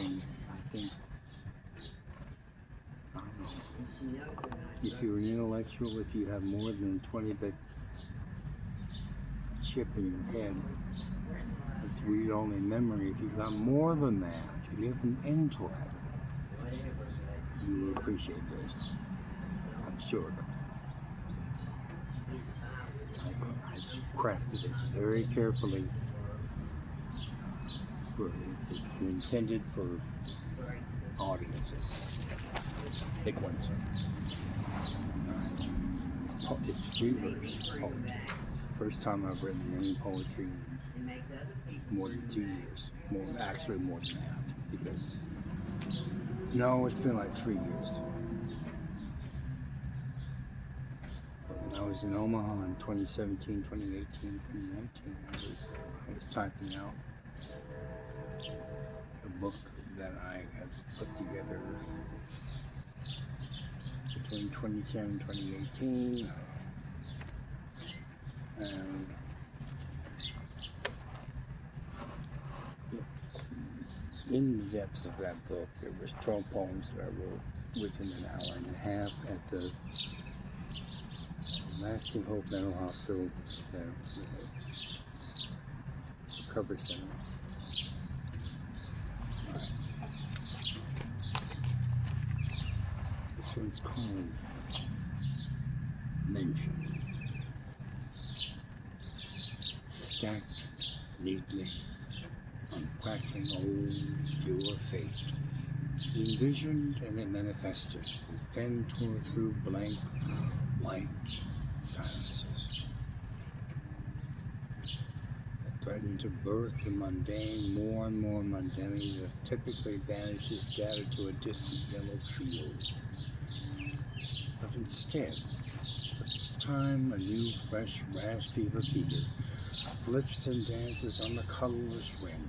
thing. I think, I don't know, if you're an intellectual, if you have more than a 20-bit chip in your head, it's read-only memory. If you've got more than that, if you have an intellect, you will appreciate this. I'm sure of it. I crafted it very carefully. It's intended for audiences, big ones. It's free verse poetry. It's the first time I've written any poetry in more than 2 years. More than that, because no, it's been like 3 years. When I was in Omaha in 2017, 2018, 2019, I was typing out a book that I had put together between 2010 and 2018, and in the depths of that book there was 12 poems that I wrote within an hour and a half at the Lasting Hope Mental Hospital Recovery Center. This one's called Mention. Stacked neatly on crackling old pure fate, envisioned and it manifested, with pen tore through blank white silences that threaten to birth the mundane, more and more mundanity that typically banishes data to a distant yellow field. But instead, at this time, a new, fresh rash fever beater flips and dances on the colorless ring,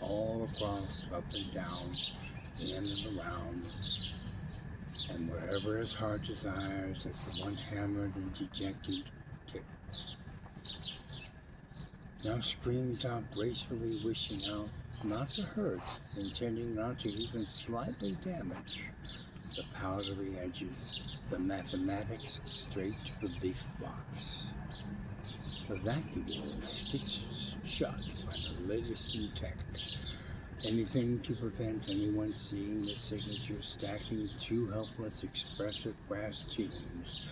all across, up and down, in and around, and wherever his heart desires, as the one hammered and dejected tip now screams out gracefully, wishing out not to hurt, intending not to even slightly damage the powdery edges, the mathematics straight to the beef box. The vacuole is stitched shut by the latest in tech. Anything to prevent anyone seeing the signature, stacking two helpless, expressive brass tunes,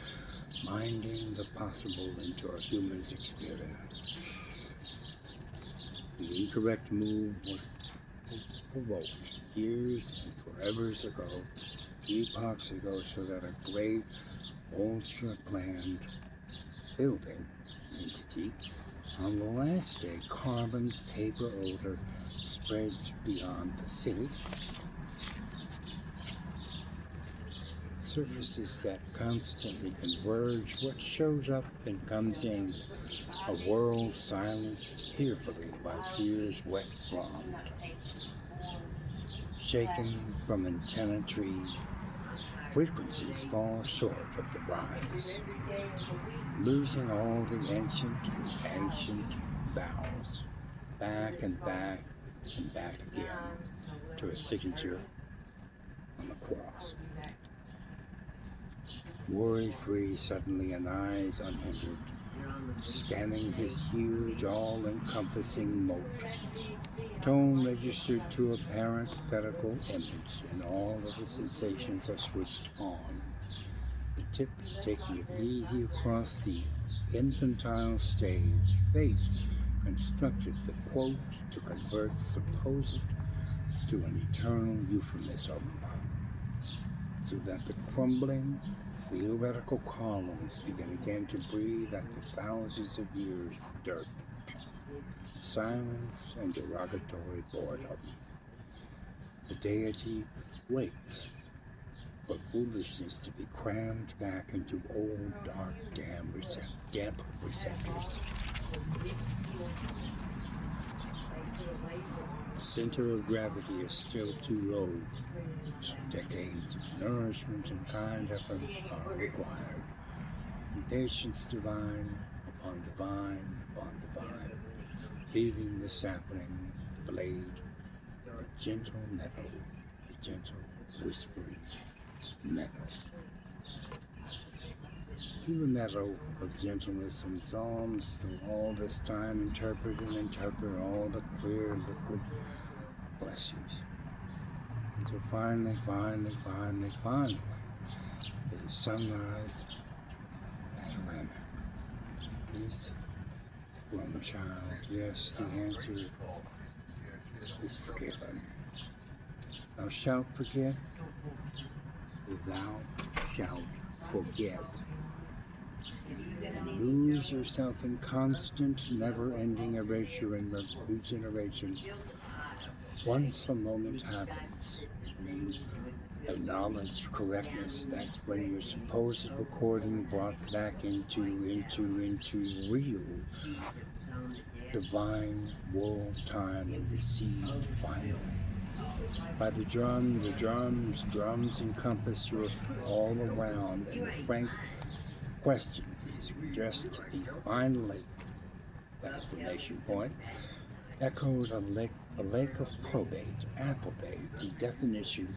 minding the possible into a human's experience. The incorrect move was provoked years and forevers ago, epochs ago, so that a great, ultra-planned building entity on the last day, carbon paper odor spreads beyond the city. Surfaces that constantly converge, what shows up and comes in, a world silenced fearfully by fear's wet frond. Shaken from antenna tree, frequencies fall short of the rise, losing all the ancient vowels, back and back and back again to a signature on the cross. Worry-free suddenly and eyes unhindered, scanning his huge, all-encompassing moat, tone registered to a parenthetical image, and all of the sensations are switched on. The tip taking it easy across the infantile stage, fate constructed the quote to convert supposed to an eternal euphemism, so that the crumbling theoretical columns begin again to breathe after thousands of years of dirt, silence, and derogatory boredom. The deity waits for foolishness to be crammed back into old, dark, damp receptors. The center of gravity is still too low, so decades of nourishment and kind effort are required. And patience divine upon divine upon divine, feeding the sapling, the blade, gentle meadow, a gentle whispering meadow. Through the meadow of gentleness and psalms, through all this time interpret all the clear liquid blessings. Until finally, the sunrise panoramic. Yes, one child, yes, the answer is forgiven. Thou shalt forget, thou shalt forget. And lose yourself in constant, never-ending erasure and regeneration. Once a moment happens, when you acknowledge correctness, that's when your supposed recording brought back into real divine world time and received finally. By the drums encompass your all around, and the frank question is addressed to the finally exclamation point, echoed a lake of probate, approbate, the definition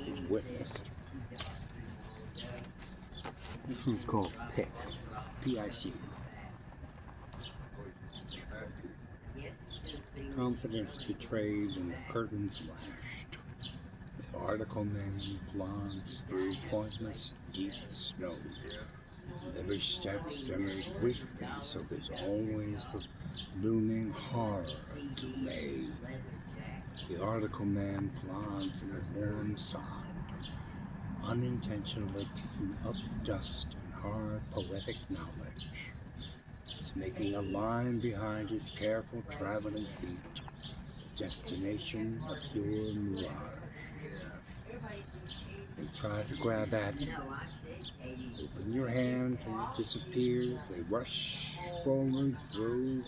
is witnessed. This one's called PIC, P-I-C. Confidence betrayed and the curtains lashed. The article man plods through pointless deep snow. And every step simmers briefly, so there's always the looming horror of delay. The article man plods in the warm sod, unintentionally kicking up dust and hard poetic knowledge. He's making a line behind his careful traveling feet, destination a pure mirage. They try to grab at it. Open your hand and it disappears. They rush forward through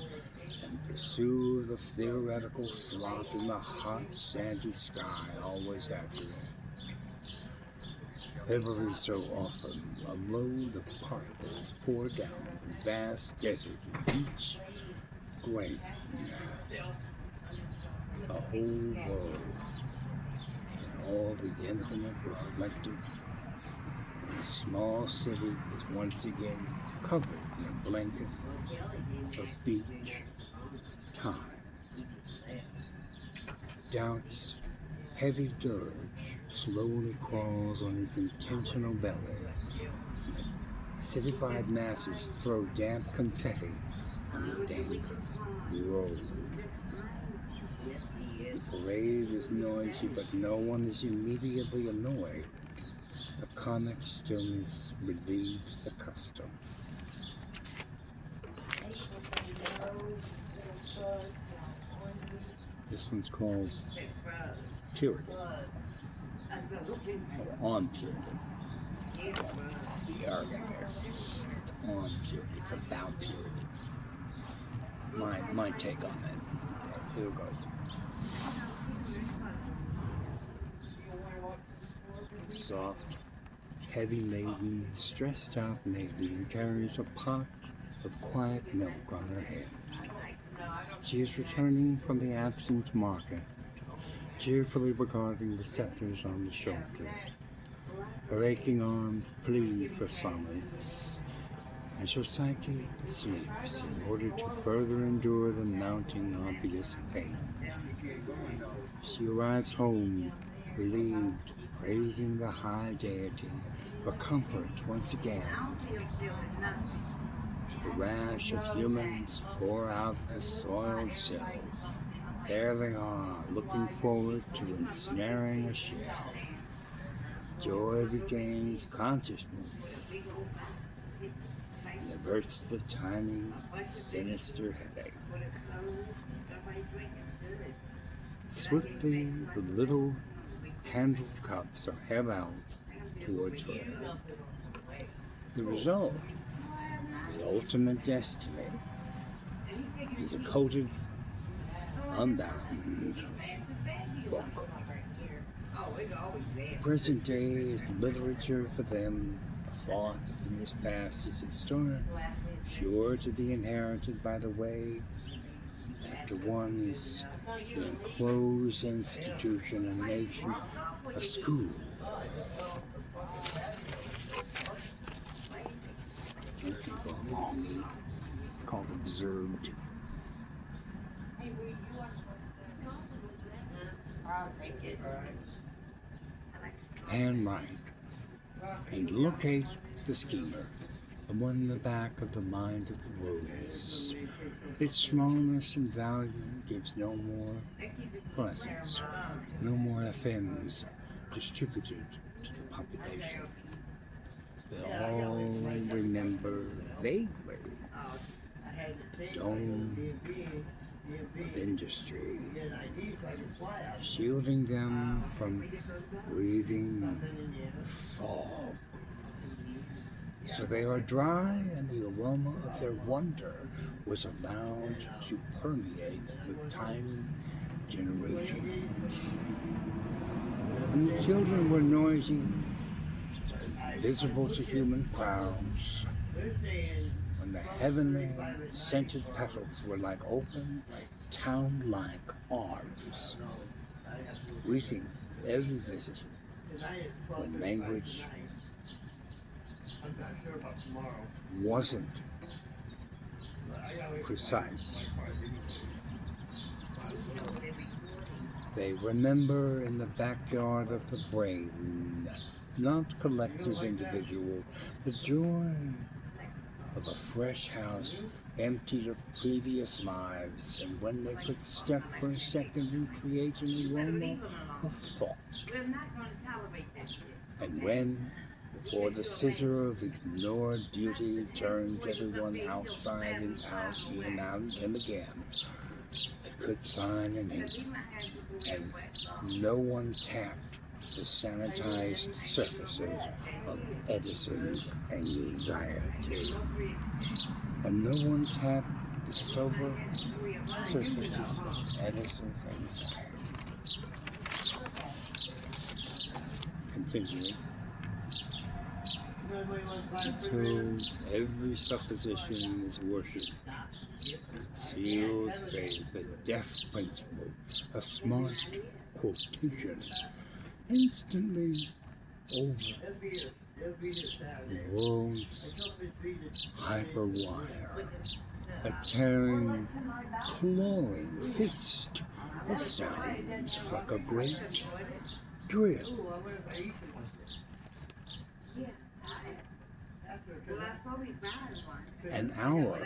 and pursue the theoretical sloth in the hot, sandy sky, always after it. Every so often, a load of particles pour down the vast desert in each grain. A whole world, and all the infinite reflected. The small city is once again covered in a blanket of beach time. Doubt's heavy dirge slowly crawls on its intentional belly. Citified masses throw damp confetti on the dank road. The parade is noisy, but no one is immediately annoyed. The comic stillness relieves the custom. This one's called Purity. Or on Purity. The arrogant there. It's on Purity. It's about purity. My take on it. Here it goes. Soft, heavy maiden, stressed out maiden carries a pot of quiet milk on her head. She is returning from the absent market, cheerfully regarding the scepters on the shoulder. Her aching arms plead for solace, as her psyche sleeps in order to further endure the mounting obvious pain. She arrives home, relieved, praising the high deity for comfort once again. The rash of humans pour out the soiled sill. There they are, looking forward to ensnaring a shell. Joy regains consciousness and averts the tiny, sinister headache. Swiftly, the little handled cups are held out towards her. The result, the ultimate destiny, is a coated, unbound book. Present day is literature for them. A thought in this past is historic, sure to be inherited by the way after once the enclosed institution and nation, a school. This one's a long E, called Observed. Pan right and locate the schemer, the one in the back of the mind of the rose. Its smallness and value gives no more presents, no more FMs distributed to the population. They all remember vaguely the dome of industry, shielding them from breathing fog. So they are dry, and the aroma of their wonder was allowed to permeate the tiny generation. And the children were noisy, visible to human crowds, when the heavenly scented petals were like open, town-like arms, greeting every visitor when language wasn't precise. They remember in the backyard of the brain, not collective individual, the joy of a fresh house emptied of previous lives, and when they could step for a second and create an aroma of thought. And when, before the scissor of ignored beauty turns everyone outside and out and out and again, they could sign an ink, and no one tapped the sanitized surfaces of Edison's anxiety. And no one tapped the sober surfaces of Edison's anxiety. Continuing, until every supposition is worshipped, concealed faith, a deaf principle, a smart quotation, instantly over the world's hyperwire, a tearing, clawing fist of sound like a great drill. An hour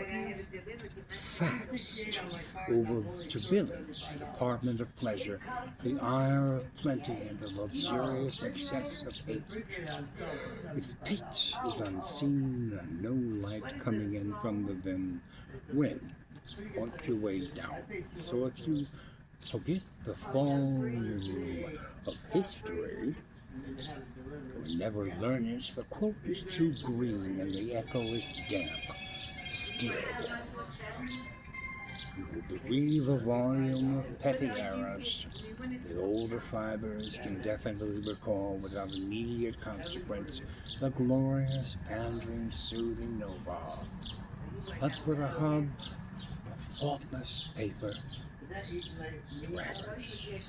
fast over to Billy, Department of Pleasure, the ire of plenty and the luxurious excess of age. Its pitch is unseen and no light coming in from the then wind. Point your way down. So if you forget the volume of history, or never learn it, the quote is too green and the echo is damp. Still, you will believe a volume of petty errors. The older fibers can definitely recall without immediate consequence the glorious, pandering, soothing nova. But with a hub of faultless paper, braggers.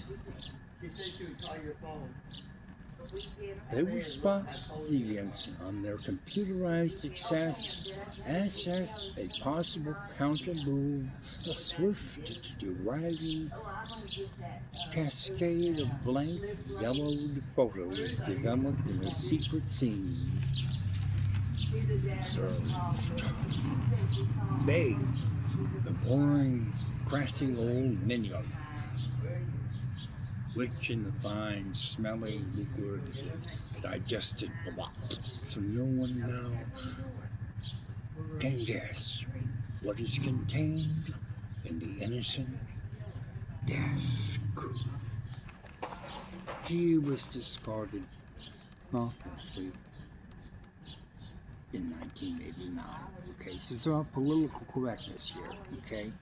They will spot deviance on their computerized success as a possible counter move, a swift deriding cascade of blank, yellowed photos developed in a secret scene. Observed. They, the boring, grassy old minion, rich in the fine, smelly liquid digested blot. So no one now can guess what is contained in the innocent desk. He was discarded thoughtlessly in 1989. Okay, this is about political correctness here. Okay,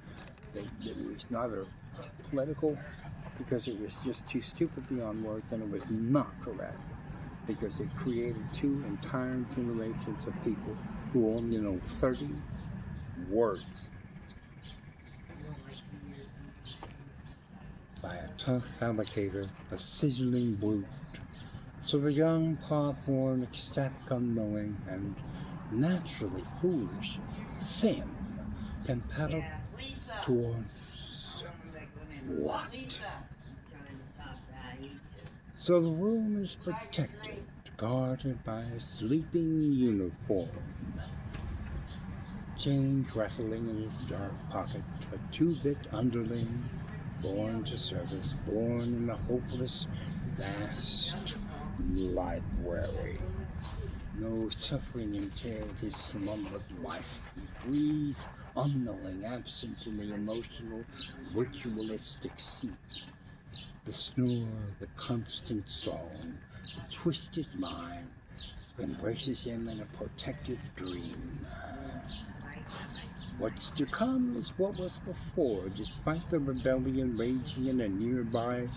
it was not a political, because it was just too stupidly on words, and it was not correct because it created two entire generations of people who only know 30 words. by a tough alligator, a sizzling brute. So the young popcorn, ecstatic, unknowing, and naturally foolish, Finn can paddle towards what? So the room is protected, guarded by a sleeping uniform. Change rattling in his dark pocket, a two-bit underling, born to service, born in the hopeless, vast library. No suffering entailed his slumbered life. He breathed, unknowing, absent in the emotional, ritualistic seat. The snore, the constant song, the twisted mind embraces him in a protective dream. What's to come is what was before, despite the rebellion raging in a nearby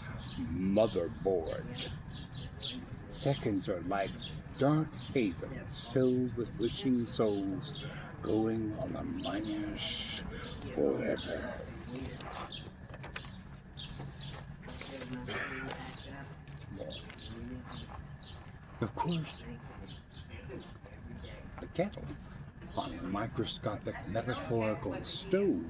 motherboard. Seconds are like dark havens filled with wishing souls going on a minus forever. Of course, the kettle on a microscopic metaphorical stove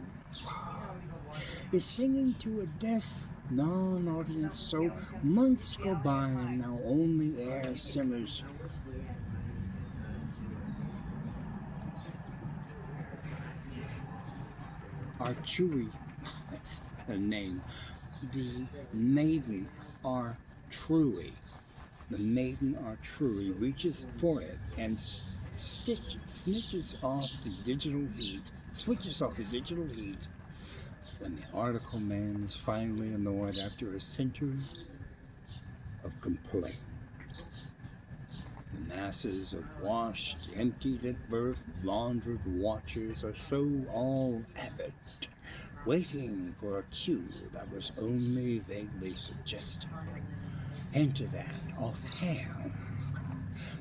is singing to a deaf non-audience, so months go by and now only air simmers. Archery, that's the name. The maiden Archery. The maiden Archery reaches for it and switches off the digital heat when the article man is finally annoyed after a century of complaint. The masses of washed, emptied at birth, laundered watchers are so all avid, waiting for a cue that was only vaguely suggested, hinted at offhand.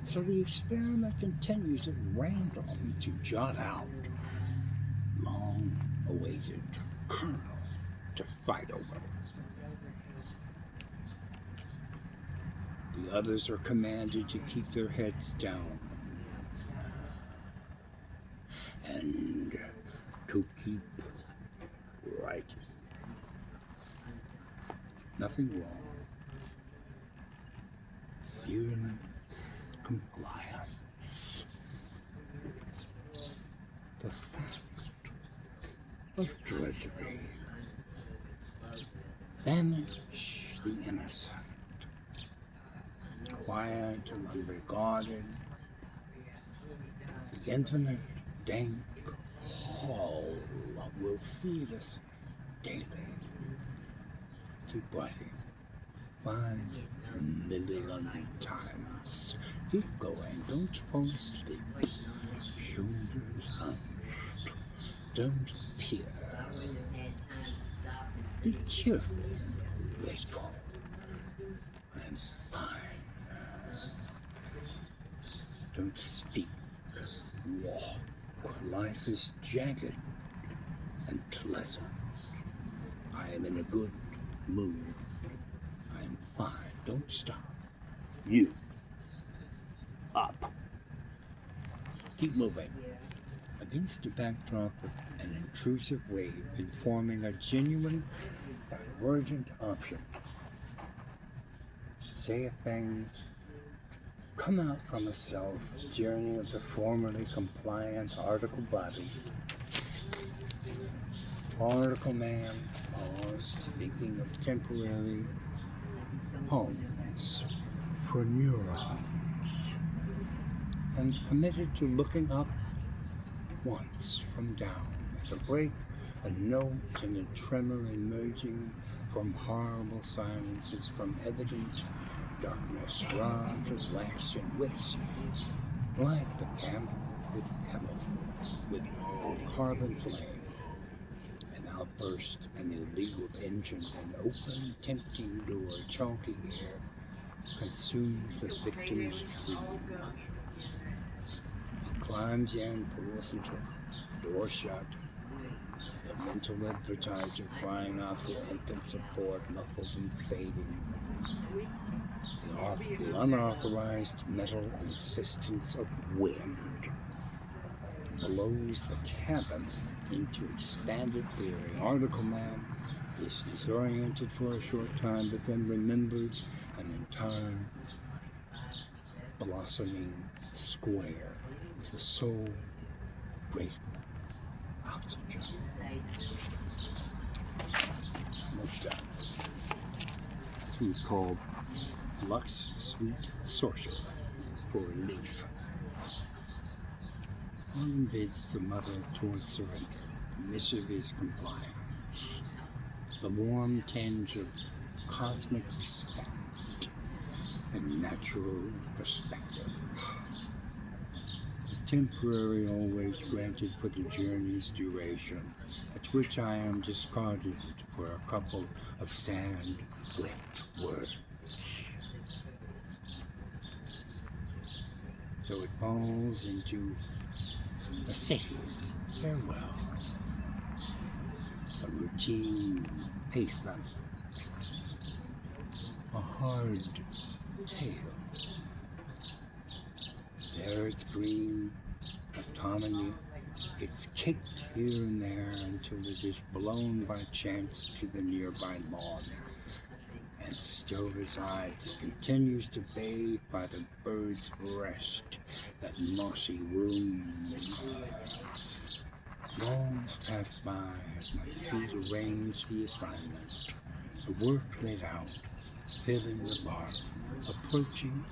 So the experiment continues at random to jot out long-awaited kernel to fight over. The others are commanded to keep their heads down and to keep writing. Nothing wrong. Fearless compliance. The fact of drudgery. Banish the innocent. Quiet and unregarded. The infinite dank hall will feed us daily. Keep writing. 5 million times. Keep going. Don't fall asleep. Shoulders hunched. Don't peer. Be cheerful and grateful. I'm fine. Don't speak. Walk. Life is jagged and pleasant. I am in a good mood. I'm fine. Don't stop. You. Up. Keep moving. Against a backdrop of an intrusive wave informing a genuine, divergent option. Say a thing. Come out from a self, journey of the formerly compliant article body. Article man paused, thinking of temporary homes for neurons, and committed to looking up once from down at a break, a note and a tremor emerging from horrible silences, from evident darkness, rods of wax and wicks, like the candle with kettle, with carbon flame, an outburst, an illegal engine, an open, tempting door, chalky air, consumes the victim's dream. He climbs in, pulls the door shut, the The mental advertiser crying out for infant support, muffled and fading. The unauthorized metal insistence of wind blows the cabin into expanded theory. Article man is disoriented for a short time, but then remembered an entire blossoming square, the sole great oxygen. Almost done. This one's called Lux Sweet Sorcerer. It's for relief. One bids the mother towards surrender. The missive is compliance. The warm tinge of cosmic respect and natural perspective. The temporary always granted for the journey's duration, at which I am discarded for a couple of sand wet words. So it falls into a city farewell, a routine pavement, a hard tale. There it's green, autonomy. It's kicked here and there until it is blown by chance to the nearby lawn. And still resides, it continues to bathe by the bird's rest, that mossy room. Moments pass by as my feet arrange the assignment, the work laid out, filling the bark, approaching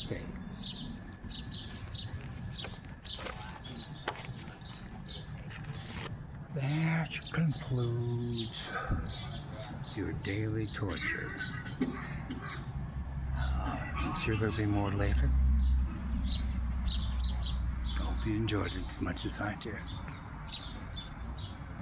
phase. That concludes your daily torture. I'm sure there'll be more later. I hope you enjoyed it as much as I did.